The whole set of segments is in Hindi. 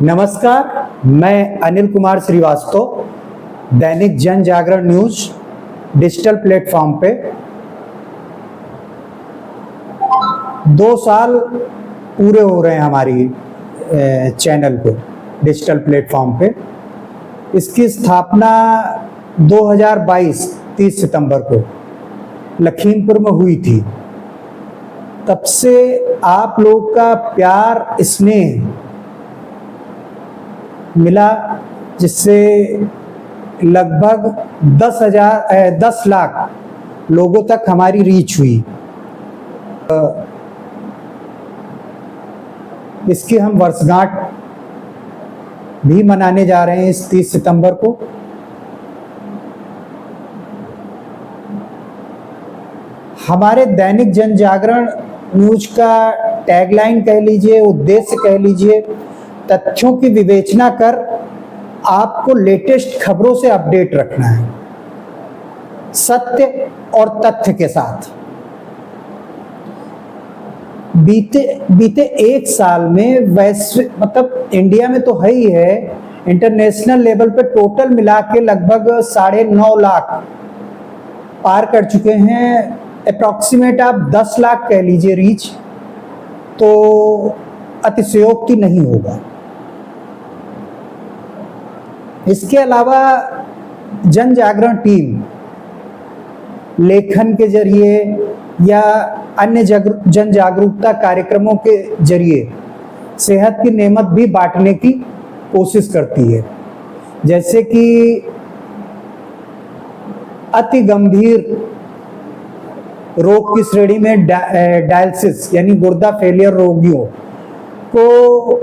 नमस्कार, मैं अनिल कुमार श्रीवास्तव, दैनिक जन जागरण न्यूज डिजिटल प्लेटफॉर्म पे 2 साल पूरे हो रहे हैं हमारी चैनल पे, डिजिटल प्लेटफॉर्म पे। इसकी स्थापना 2022 30 सितंबर को लखीमपुर में हुई थी। तब से आप लोग का प्यार, स्नेह मिला, जिससे लगभग 10 लाख लोगों तक हमारी रीच हुई। इसकी हम वर्षगांठ भी मनाने जा रहे हैं इस 30 सितंबर को। हमारे दैनिक जन जागरण न्यूज का टैगलाइन कह लीजिए, उद्देश्य कह लीजिए, तथ्यों की विवेचना कर आपको लेटेस्ट खबरों से अपडेट रखना है, सत्य और तथ्य के साथ। बीते 1 साल में वैश्विक, मतलब इंडिया में तो है ही है, इंटरनेशनल लेवल पे टोटल मिला के लगभग 9.5 लाख पार कर चुके हैं। अप्रॉक्सीमेट आप 10 लाख कह लीजिए रीच, तो अतिशयोक्ति नहीं होगा। इसके अलावा जन जागरण टीम लेखन के जरिए या अन्य जन जागरूकता कार्यक्रमों के जरिए सेहत की नेमत भी बांटने की कोशिश करती है। जैसे कि अति गंभीर रोग की श्रेणी में डायलिसिस यानी गुर्दा फेलियर रोगियों को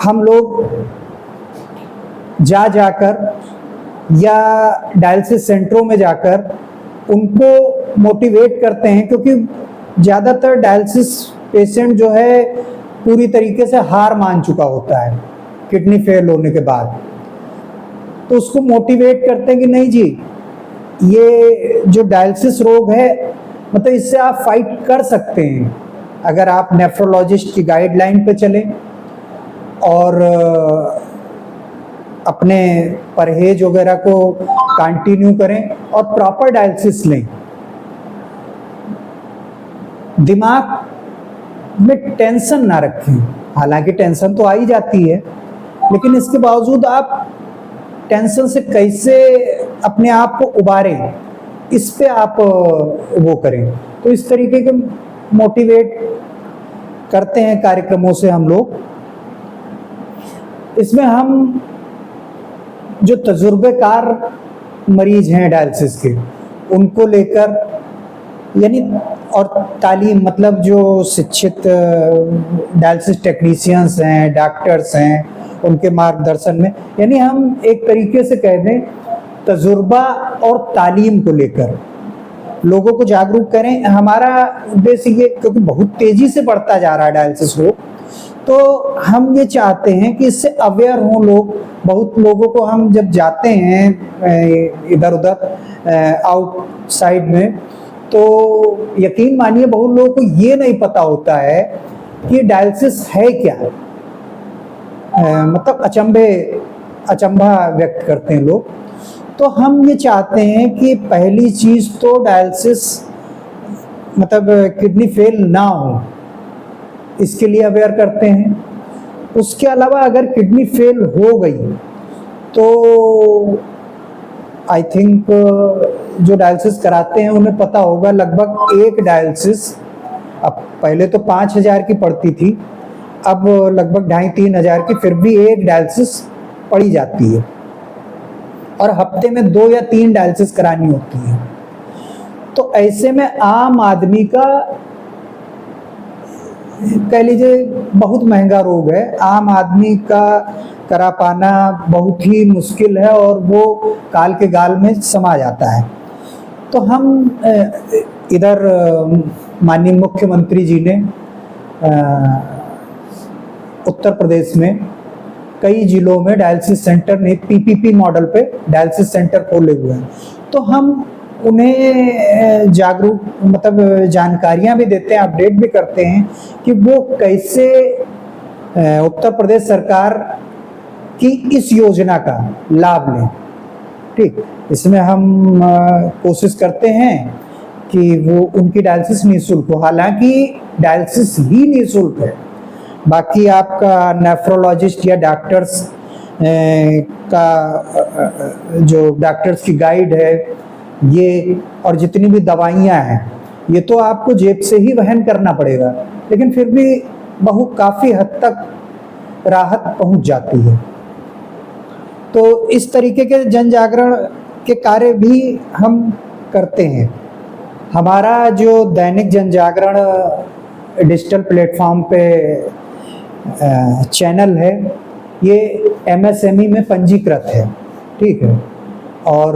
हम लोग जाकर या डायलिसिस सेंटरों में जाकर उनको मोटिवेट करते हैं, क्योंकि ज़्यादातर डायलिसिस पेशेंट जो है पूरी तरीके से हार मान चुका होता है किडनी फेल होने के बाद। तो उसको मोटिवेट करते हैं कि नहीं जी, ये जो डायलिसिस रोग है, मतलब इससे आप फाइट कर सकते हैं अगर आप नेफ्रोलॉजिस्ट की गाइडलाइन पे चलें और अपने परहेज वगैरह को कंटिन्यू करें और प्रॉपर डायलिसिस लें। दिमाग में टेंशन ना रखें। हालांकि टेंशन तो आ ही जाती है, लेकिन इसके बावजूद आप टेंशन से कैसे अपने आप को उबारें, इस पे आप वो करें। तो इस तरीके के मोटिवेट करते हैं कार्यक्रमों से हम लोग। इसमें हम जो तजुर्बेकार मरीज हैं डायलिसिस के, उनको लेकर यानी, और तालीम, मतलब जो शिक्षित डायलिसिस टेक्नीशियंस हैं, डॉक्टर्स हैं, उनके मार्गदर्शन में, यानी हम एक तरीके से कह दें तजुर्बा और तालीम को लेकर लोगों को जागरूक करें। हमारा उद्देश्य ये, क्योंकि बहुत तेजी से बढ़ता जा रहा है डायलिसिस रोग, तो हम ये चाहते हैं कि इससे अवेयर हों लोग। बहुत लोगों को हम जब जाते हैं इधर उधर आउटसाइड में, तो यकीन मानिए बहुत लोगों को ये नहीं पता होता है कि डायलिसिस है क्या। मतलब अचंभा व्यक्त करते हैं लोग। तो हम ये चाहते हैं कि पहली चीज तो डायलिसिस, मतलब किडनी फेल ना हो, इसके लिए अवेयर करते हैं। उसके अलावा अगर किडनी फेल हो गई तो आई थिंक जो डायलिसिस कराते हैं उन्हें पता होगा, लगभग एक डायलिसिस, अब पहले तो 5,000 की पड़ती थी, अब लगभग 2,500-3 हज़ार की फिर भी एक डायलिसिस पड़ी जाती है, और हफ्ते में 2 या 3 डायलिसिस करानी होती है। तो ऐसे में आम आदमी का, कह लीजिए, बहुत महंगा रोग है, आम आदमी का करा पाना बहुत ही मुश्किल है और वो काल के गाल में समा जाता है। तो हम इधर माननीय मुख्यमंत्री जी ने उत्तर प्रदेश में कई जिलों में डायलिसिस सेंटर ने पीपीपी मॉडल पे डायलिसिस सेंटर खोले हुए हैं। तो हम उन्हें जागरूक, मतलब जानकारियां भी देते हैं, अपडेट भी करते हैं कि वो कैसे उत्तर प्रदेश सरकार कि इस योजना का लाभ लें। ठीक, इसमें हम कोशिश करते हैं कि वो उनकी डायलिसिस निःशुल्क हो, हालांकि डायलिसिस ही निःशुल्क है। बाकी आपका नेफ्रोलॉजिस्ट या डॉक्टर्स का जो डॉक्टर्स की गाइड है ये, और जितनी भी दवाइयाँ हैं ये तो आपको जेब से ही वहन करना पड़ेगा, लेकिन फिर भी काफ़ी हद तक राहत पहुंच जाती है। तो इस तरीके के जन जागरण के कार्य भी हम करते हैं। हमारा जो दैनिक जन जागरण डिजिटल प्लेटफॉर्म पे चैनल है, ये MSME में पंजीकृत है। ठीक है, और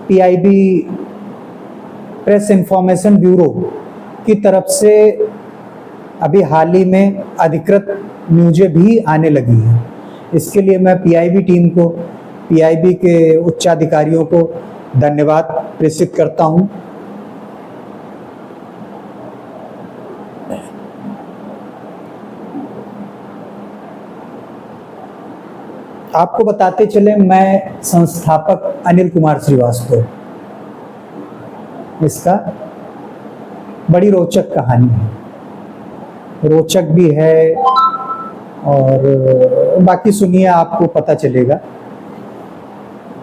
PIB प्रेस इंफॉर्मेशन ब्यूरो की तरफ से अभी हाल ही में अधिकृत न्यूज़ें भी आने लगी हैं। इसके लिए मैं PIB टीम को, PIB के उच्चाधिकारियों को धन्यवाद प्रेषित करता हूं। आपको बताते चले, मैं संस्थापक अनिल कुमार श्रीवास्तव। इसका बड़ी रोचक कहानी है, रोचक भी है और बाकी सुनिए, आपको पता चलेगा।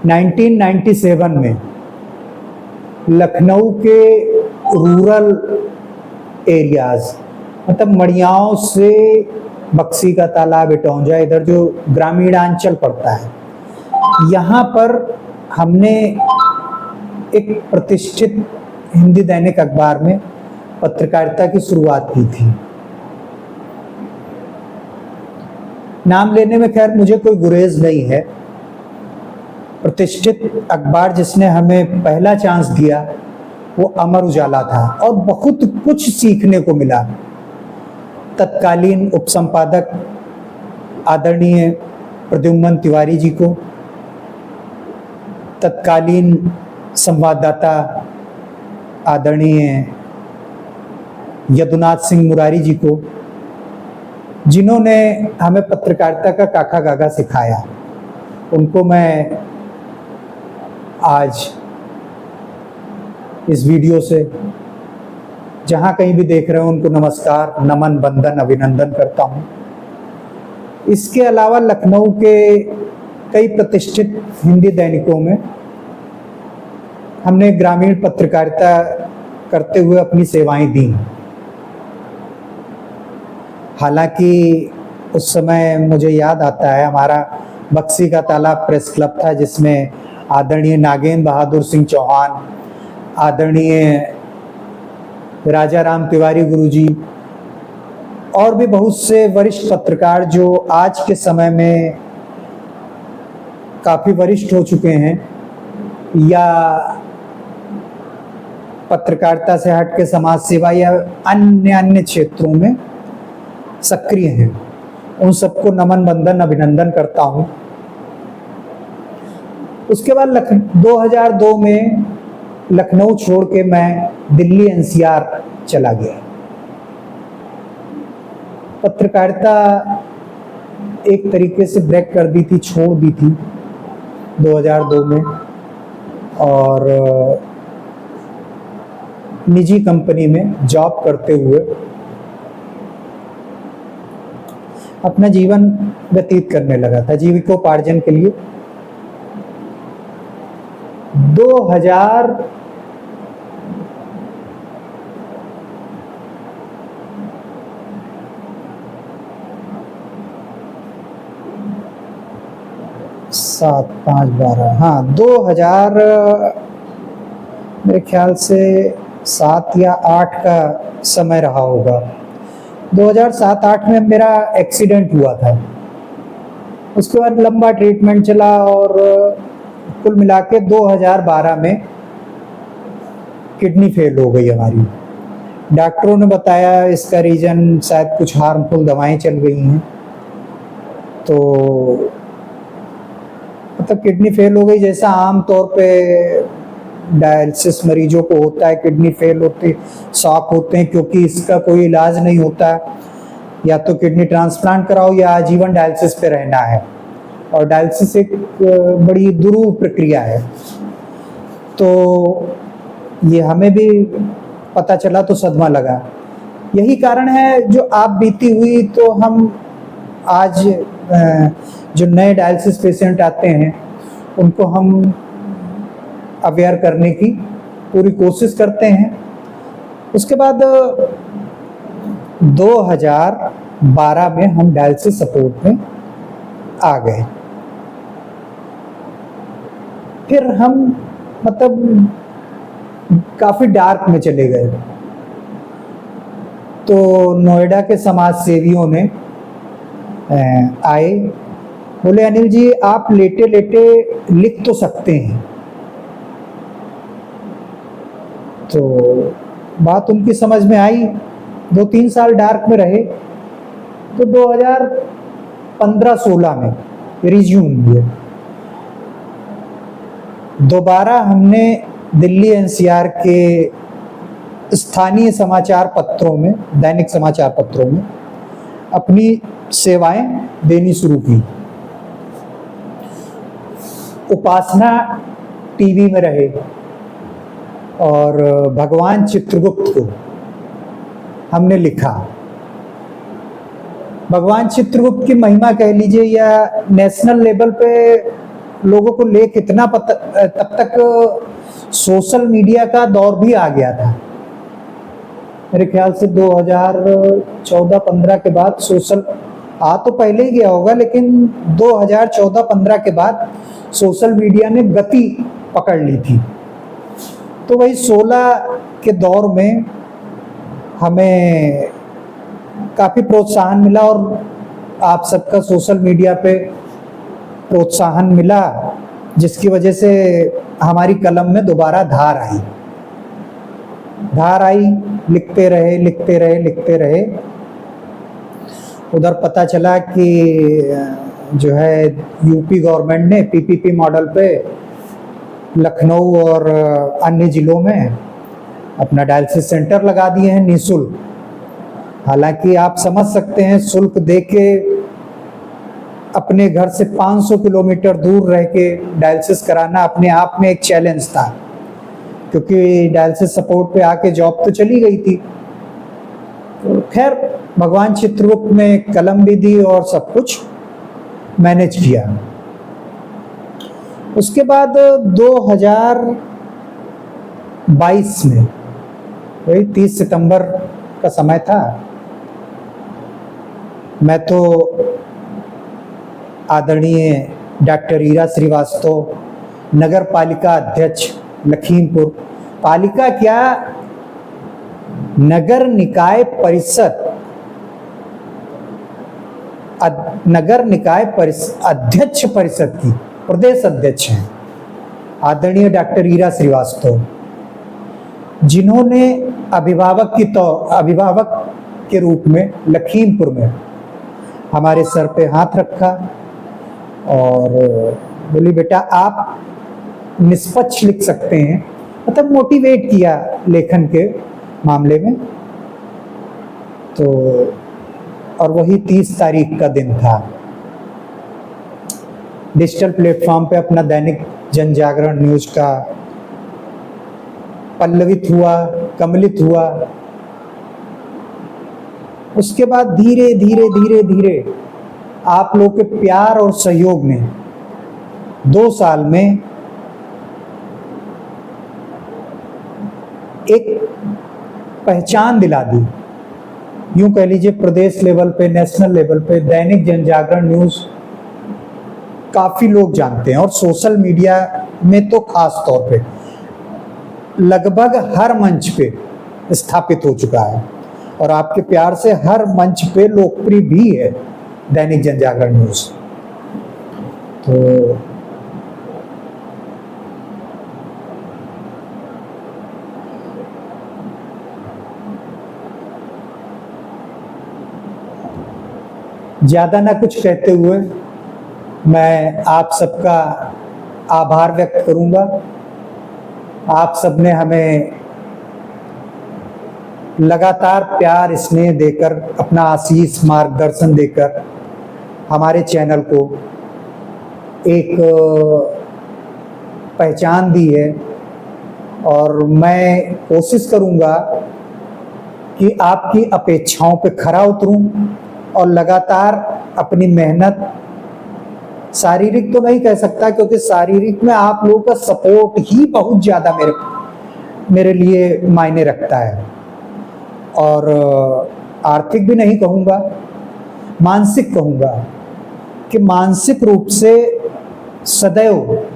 1997 में लखनऊ के रूरल एरियाज, मतलब मड़ियाओं से बक्सी का तालाब, इटौंजा, इधर जो ग्रामीणांचल पड़ता है, यहाँ पर हमने एक प्रतिष्ठित हिंदी दैनिक अखबार में पत्रकारिता की शुरुआत की थी। नाम लेने में खैर मुझे कोई गुरेज नहीं है। प्रतिष्ठित अखबार जिसने हमें पहला चांस दिया वो अमर उजाला था, और बहुत कुछ सीखने को मिला। तत्कालीन उपसंपादक आदरणीय प्रद्युम्न तिवारी जी को, तत्कालीन संवाददाता आदरणीय यदुनाथ सिंह मुरारी जी को, जिन्होंने हमें पत्रकारिता का काका गागा सिखाया, उनको मैं आज इस वीडियो से जहाँ कहीं भी देख रहे हो उनको नमस्कार, नमन, वंदन, अभिनंदन करता हूँ। इसके अलावा लखनऊ के कई प्रतिष्ठित हिंदी दैनिकों में हमने ग्रामीण पत्रकारिता करते हुए अपनी सेवाएं दी। हालांकि उस समय मुझे याद आता है, हमारा बक्सी का तालाब प्रेस क्लब था, जिसमें आदरणीय नागेंद्र बहादुर सिंह चौहान, आदरणीय राजा राम तिवारी गुरुजी और भी बहुत से वरिष्ठ पत्रकार जो आज के समय में काफ़ी वरिष्ठ हो चुके हैं या पत्रकारिता से हट के समाज सेवा या अन्य क्षेत्रों में सक्रिय हैं, उन सबको नमन, वंदन, अभिनंदन करता हूं। उसके बाद 2002 में लखनऊ छोड़ के मैं दिल्ली NCR चला गया। पत्रकारिता एक तरीके से ब्रेक कर दी थी, छोड़ दी थी 2002 में, और निजी कंपनी में जॉब करते हुए अपना जीवन व्यतीत करने लगा था, जीविकोपार्जन के लिए। 2000 मेरे ख्याल से 7 या 8 का समय रहा होगा। 2007-8 में मेरा एक्सीडेंट हुआ था। उसके बाद लंबा ट्रीटमेंट चला और कुल मिला के 2012 में किडनी फेल हो गई हमारी। डॉक्टरों ने बताया इसका रीज़न शायद कुछ हार्मफुल दवाएं चल गई हैं, तो मतलब किडनी फेल हो गई, जैसा आम तौर पे डायलिसिस मरीजों को होता है। किडनी फेल होते शॉक होते हैं, क्योंकि इसका कोई इलाज नहीं होता। या तो किडनी ट्रांसप्लांट कराओ या आजीवन डायलिसिस पे रहना है, और डायलिसिस एक बड़ी दुरूह प्रक्रिया है। तो ये हमें भी पता चला तो सदमा लगा। यही कारण है जो आप बीती हुई, तो हम आज जो नए डायलिसिस पेशेंट आते हैं उनको हम अवेयर करने की पूरी कोशिश करते हैं। उसके बाद 2012 में हम डायलिसिस सपोर्ट में आ गए। फिर हम मतलब काफी डार्क में चले गए। तो नोएडा के समाज सेवियों ने आए, बोले अनिल जी आप लेटे लेटे लिख तो सकते हैं। तो बात उनकी समझ में आई। 2-3 साल डार्क में रहे, तो 2015-16 में रिज्यूम हुए। दोबारा हमने दिल्ली एनसीआर के स्थानीय समाचार पत्रों में, दैनिक समाचार पत्रों में अपनी सेवाएं देनी शुरू की। उपासना टीवी में रहे, और भगवान चित्रगुप्त को हमने लिखा। भगवान चित्रगुप्त की महिमा कह लीजिए, या नेशनल लेवल पे लोगों को ले कितना तब तक सोशल मीडिया का दौर भी आ गया था। मेरे ख्याल से 2014-15 के बाद सोशल आ तो पहले ही गया होगा, लेकिन 2014-15 के बाद सोशल मीडिया ने गति पकड़ ली थी। तो वही 16 के दौर में हमें काफ़ी प्रोत्साहन मिला, और आप सबका सोशल मीडिया पे प्रोत्साहन मिला, जिसकी वजह से हमारी कलम में दोबारा धार आई। लिखते रहे। उधर पता चला कि जो है यूपी गवर्नमेंट ने पीपीपी मॉडल पे लखनऊ और अन्य जिलों में अपना डायलिसिस सेंटर लगा दिए हैं निःशुल्क। हालांकि आप समझ सकते हैं, शुल्क दे के अपने घर से 500 किलोमीटर दूर रह के डायलिसिस कराना अपने आप में एक चैलेंज था, क्योंकि डायलिसिस सपोर्ट पे आके जॉब तो चली गई थी। तो खैर भगवान चित्रगुप्त में कलम भी दी और सब कुछ मैनेज किया। उसके बाद 2022 में, वही 30 सितंबर का समय था, मैं तो आदरणीय डॉक्टर ईरा श्रीवास्तव, नगर पालिका अध्यक्ष लखीमपुर, पालिका क्या नगर निकाय परिषद अध्यक्ष परिषद की प्रदेश अध्यक्ष हैं आदरणीय डॉक्टर ईरा श्रीवास्तव, जिन्होंने अभिभावक के रूप में लखीमपुर में हमारे सर पे हाथ रखा और बोली बेटा आप निष्पक्ष लिख सकते हैं, मतलब मोटिवेट किया लेखन के मामले में। तो और वही 30 तारीख का दिन था। डिजिटल प्लेटफॉर्म पे अपना दैनिक जनजागरण न्यूज का पल्लवित हुआ, कमलित हुआ। उसके बाद धीरे धीरे आप लोग के प्यार और सहयोग ने 2 साल में एक पहचान दिला दी। यूं कह लीजिए प्रदेश लेवल पे, नेशनल लेवल पे दैनिक जनजागरण न्यूज काफी लोग जानते हैं, और सोशल मीडिया में तो खास तौर पे लगभग हर मंच पे स्थापित हो चुका है, और आपके प्यार से हर मंच पे लोकप्रिय भी है दैनिक जनजागरण न्यूज। तो ज्यादा ना कुछ कहते हुए मैं आप सबका आभार व्यक्त करूंगा। आप सबने हमें लगातार प्यार स्नेह देकर, अपना आशीष मार्गदर्शन देकर हमारे चैनल को एक पहचान दी है। और मैं कोशिश करूंगा कि आपकी अपेक्षाओं पे खरा उतरूं और लगातार अपनी मेहनत, शारीरिक तो नहीं कह सकता क्योंकि शारीरिक में आप लोगों का सपोर्ट ही बहुत ज़्यादा मेरे लिए मायने रखता है, और आर्थिक भी नहीं कहूँगा, मानसिक कहूँगा कि मानसिक रूप से सदैव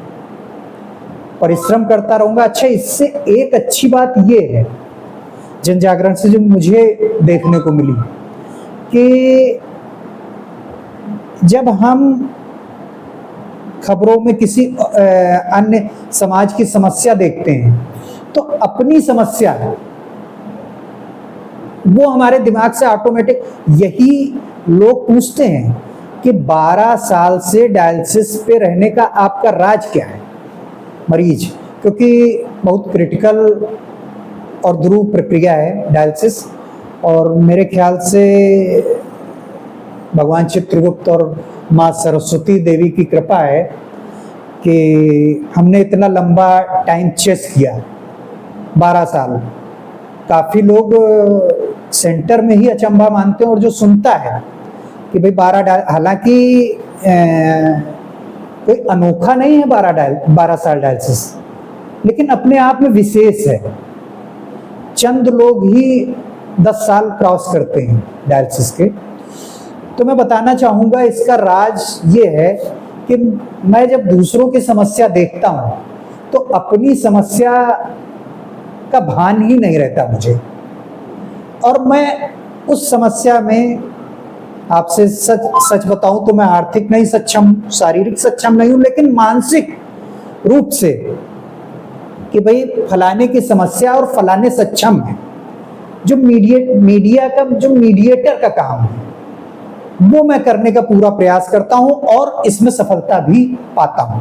परिश्रम करता रहूँगा। अच्छा, इससे एक अच्छी बात ये है जन जागरण से जो मुझे देखने को मिली कि जब हम खबरों में किसी अन्य समाज की समस्या देखते हैं तो अपनी समस्या वो हमारे दिमाग से ऑटोमेटिक, यही लोग पूछते हैं कि 12 साल से डायलिसिस पे रहने का आपका राज क्या है मरीज, क्योंकि बहुत क्रिटिकल और दुरूह प्रक्रिया है डायलिसिस। और मेरे ख्याल से भगवान चित्रगुप्त और माँ सरस्वती देवी की कृपा है कि हमने इतना लंबा टाइम चेस किया, 12 साल। काफ़ी लोग सेंटर में ही अचंभा मानते हैं, और जो सुनता है कि भाई 12, हालांकि कोई अनोखा नहीं है 12 साल डायलिसिस, लेकिन अपने आप में विशेष है। चंद लोग ही 10 साल क्रॉस करते हैं डायलिसिस के। तो मैं बताना चाहूँगा इसका राज ये है कि मैं जब दूसरों की समस्या देखता हूँ तो अपनी समस्या का भान ही नहीं रहता मुझे, और मैं उस समस्या में, आपसे सच बताऊं तो मैं आर्थिक नहीं सक्षम, शारीरिक सक्षम नहीं हूं, लेकिन मानसिक रूप से कि भाई फलाने की समस्या और फलाने सक्षम है। जो मीडिया का जो मीडिएटर का काम है वो मैं करने का पूरा प्रयास करता हूं और इसमें सफलता भी पाता हूं।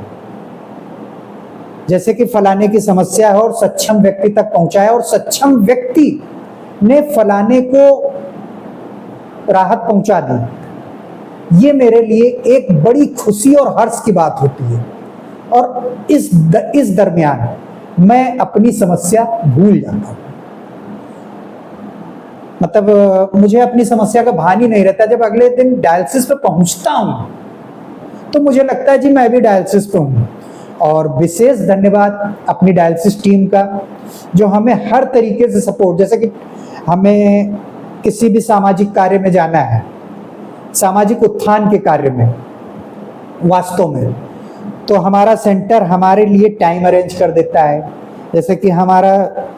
जैसे कि फलाने की समस्या है और सक्षम व्यक्ति तक पहुंचाया, और सक्षम व्यक्ति ने फलाने को राहत पहुंचा दी, ये मेरे लिए एक बड़ी खुशी और हर्ष की बात होती है। और इस दरमियान मैं अपनी समस्या भूल जाता हूं, मतलब मुझे अपनी समस्या का भान ही नहीं रहता। जब अगले दिन डायलिसिस पे पहुंचता हूं तो मुझे लगता है जी मैं भी डायलिसिस पे हूं। और विशेष धन्यवाद अपनी डायलिसिस टीम का, जो हमें हर तरीके से सपोर्ट, जैसे कि हमें किसी भी सामाजिक कार्य में जाना है, सामाजिक उत्थान के कार्य में वास्तव में, तो हमारा सेंटर हमारे लिए टाइम अरेंज कर देता है। जैसे कि हमारा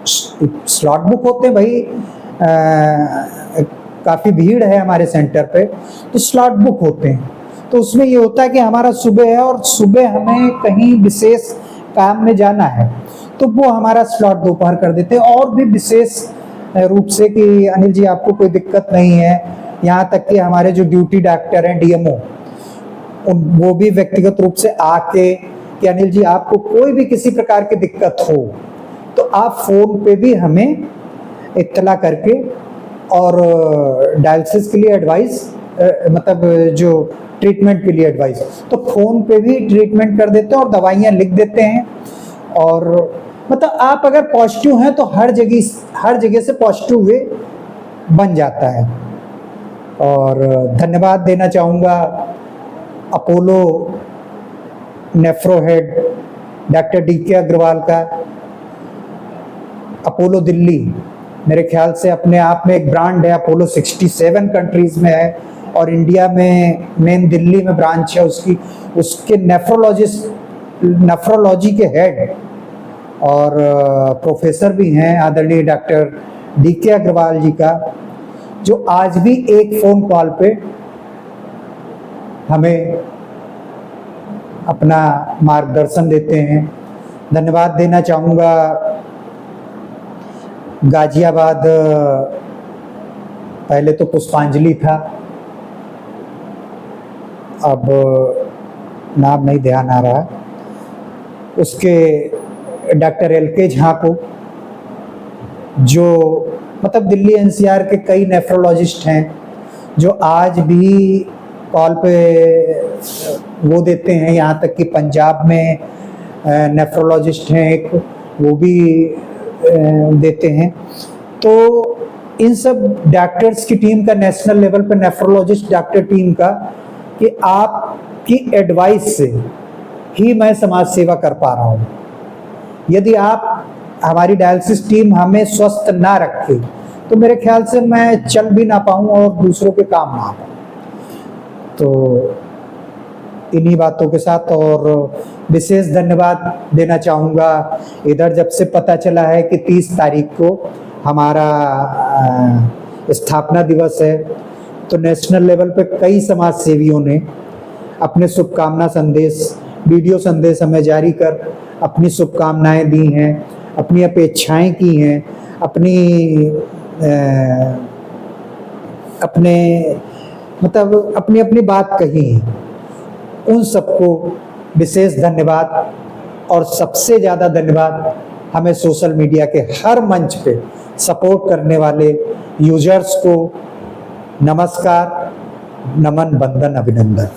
स्लॉट बुक होते हैं भाई, काफ़ी भीड़ है हमारे सेंटर पे, तो स्लॉट बुक होते हैं। तो उसमें ये होता है कि हमारा सुबह है और सुबह हमें कहीं विशेष काम में जाना है तो वो हमारा स्लॉट दोपहर कर देते हैं। और भी विशेष रूप से कि अनिल जी आपको कोई दिक्कत नहीं है, यहाँ तक कि हमारे जो ड्यूटी डॉक्टर हैं DMO, वो भी व्यक्तिगत रूप से आके कि अनिल जी आपको कोई भी किसी प्रकार की दिक्कत हो तो आप फोन पे भी हमें इत्तला करके और डायलिसिस के लिए एडवाइस, मतलब जो ट्रीटमेंट के लिए एडवाइस, तो फोन पे भी ट्रीटमेंट कर देते हैं और दवाइयाँ लिख देते हैं। और मतलब आप अगर पॉजिटिव हैं तो हर जगह से पॉजिटिव वे बन जाता है। और धन्यवाद देना चाहूँगा Apollo nephro head doctor DK Agarwal का। अपोलो दिल्ली मेरे ख्याल से अपने आप में एक ब्रांड है। अपोलो 67 कंट्रीज में है और इंडिया में मेन दिल्ली में ब्रांच है उसकी। उसके नेफ्रोलॉजी के हेड और प्रोफेसर भी हैं आदरणीय डॉक्टर DK अग्रवाल जी का, जो आज भी एक फ़ोन कॉल पे हमें अपना मार्गदर्शन देते हैं। धन्यवाद देना चाहूँगा गाजियाबाद, पहले तो पुष्पांजलि था, अब नाम नहीं ध्यान आ रहा, उसके डॉक्टर LK झा को, जो मतलब दिल्ली एनसीआर के कई नेफ्रोलॉजिस्ट हैं जो आज भी कॉल पे वो देते हैं, यहाँ तक कि पंजाब में नेफ्रोलॉजिस्ट हैं एक, वो भी देते हैं। तो इन सब डॉक्टर्स की टीम का, नेशनल लेवल पर नेफ्रोलॉजिस्ट डॉक्टर टीम का, कि आपकी एडवाइस से ही मैं समाज सेवा कर पा रहा हूँ। यदि आप, हमारी डायलिसिस टीम हमें स्वस्थ ना रखे तो मेरे ख्याल से मैं चल भी ना पाऊँ और दूसरों के काम ना आ पाऊँ। तो इन्हीं बातों के साथ और विशेष धन्यवाद देना चाहूँगा। इधर जब से पता चला है कि 30 तारीख को हमारा स्थापना दिवस है, तो नेशनल लेवल पे कई समाज सेवियों ने अपने शुभकामना संदेश, वीडियो संदेश हमें जारी कर अपनी शुभकामनाएं दी हैं, अपनी अपेक्षाएं की हैं, अपनी अपनी बात कही है। उन सबको विशेष धन्यवाद, और सबसे ज़्यादा धन्यवाद हमें सोशल मीडिया के हर मंच पे सपोर्ट करने वाले यूजर्स को। नमस्कार, नमन, वंदन, अभिनंदन।